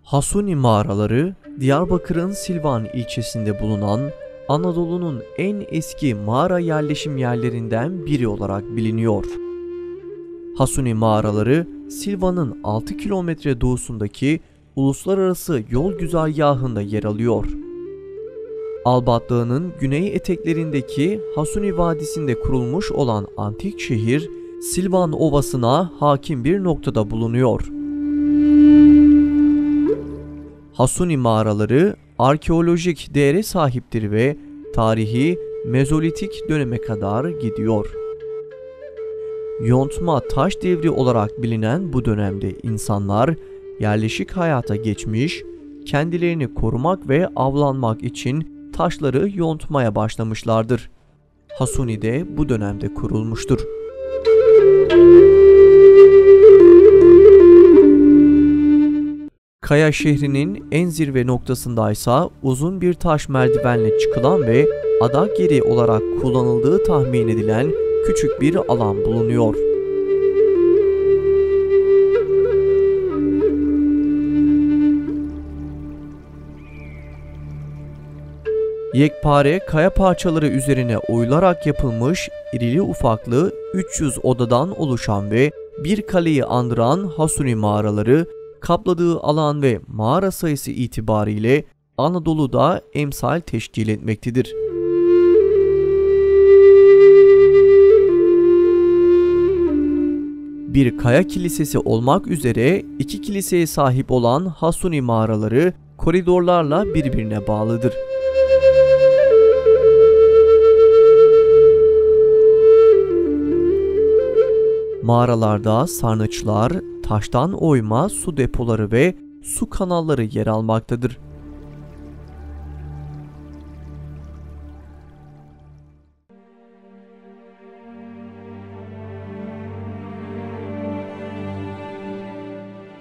Hasuni mağaraları, Diyarbakır'ın Silvan ilçesinde bulunan Anadolu'nun en eski mağara yerleşim yerlerinden biri olarak biliniyor. Hasuni mağaraları, Silvan'ın 6 kilometre doğusundaki uluslararası yol güzergahında yer alıyor. Albat Dağı'nın güney eteklerindeki Hasuni Vadisi'nde kurulmuş olan antik şehir, Silvan Ovası'na hakim bir noktada bulunuyor. Hasuni mağaraları arkeolojik değere sahiptir ve tarihi Mezolitik döneme kadar gidiyor. Yontma taş devri olarak bilinen bu dönemde insanlar yerleşik hayata geçmiş, kendilerini korumak ve avlanmak için taşları yontmaya başlamışlardır. Hasuni de bu dönemde kurulmuştur. Kaya şehrinin en zirve noktasındaysa uzun bir taş merdivenle çıkılan ve adak yeri olarak kullanıldığı tahmin edilen küçük bir alan bulunuyor. Yekpare kaya parçaları üzerine oyularak yapılmış irili ufaklı 300 odadan oluşan ve bir kaleyi andıran Hasuni mağaraları, kapladığı alan ve mağara sayısı itibariyle Anadolu'da emsal teşkil etmektedir. Bir kaya kilisesi olmak üzere iki kiliseye sahip olan Hasuni mağaraları koridorlarla birbirine bağlıdır. Mağaralarda sarnıçlar, taştan oyma su depoları ve su kanalları yer almaktadır.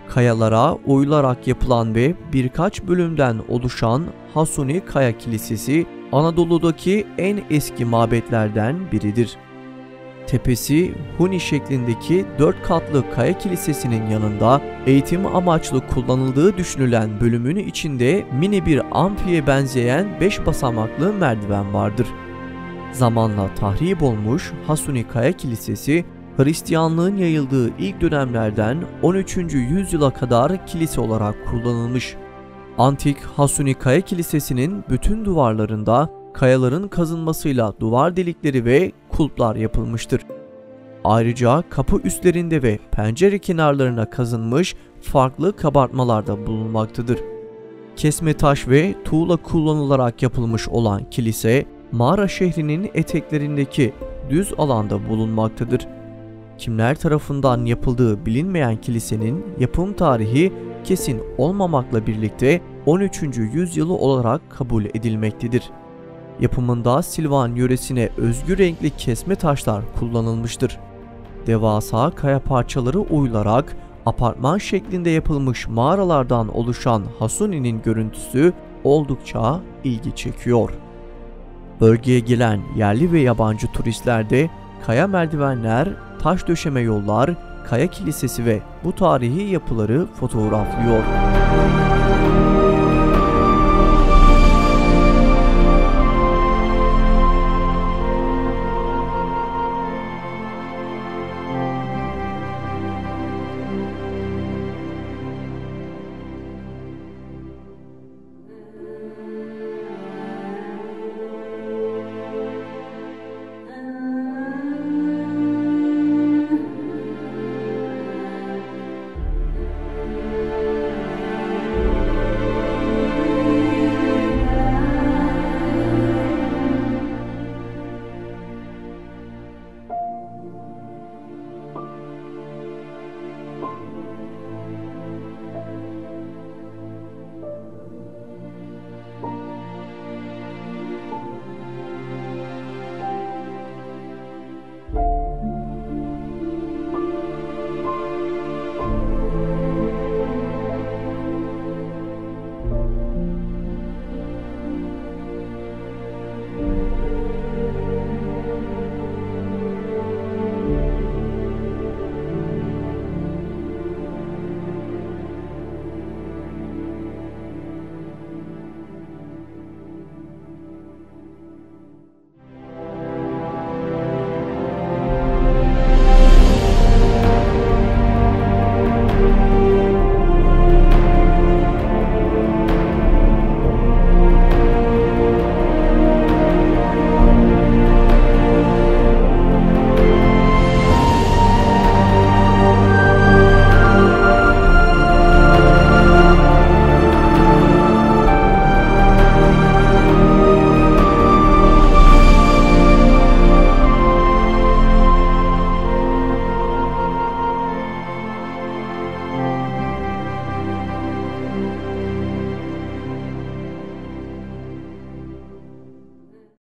Kayalara oyularak yapılan ve birkaç bölümden oluşan Hasuni Kaya Kilisesi, Anadolu'daki en eski mabetlerden biridir. Tepesi huni şeklindeki 4 katlı kaya kilisesinin yanında eğitim amaçlı kullanıldığı düşünülen bölümün içinde mini bir amfiye benzeyen 5 basamaklı merdiven vardır. Zamanla tahrip olmuş Hasuni Kaya Kilisesi, Hristiyanlığın yayıldığı ilk dönemlerden 13. yüzyıla kadar kilise olarak kullanılmış. Antik Hasuni Kaya Kilisesi'nin bütün duvarlarında kayaların kazınmasıyla duvar delikleri ve kulplar yapılmıştır. Ayrıca kapı üstlerinde ve pencere kenarlarına kazınmış farklı kabartmalar da bulunmaktadır. Kesme taş ve tuğla kullanılarak yapılmış olan kilise, mağara şehrinin eteklerindeki düz alanda bulunmaktadır. Kimler tarafından yapıldığı bilinmeyen kilisenin yapım tarihi kesin olmamakla birlikte 13. yüzyılı olarak kabul edilmektedir. Yapımında Silvan yöresine özgü renkli kesme taşlar kullanılmıştır. Devasa kaya parçaları oyularak apartman şeklinde yapılmış mağaralardan oluşan Hasuni'nin görüntüsü oldukça ilgi çekiyor. Bölgeye gelen yerli ve yabancı turistler de kaya merdivenler, taş döşeme yollar, kaya kilisesi ve bu tarihi yapıları fotoğraflıyor.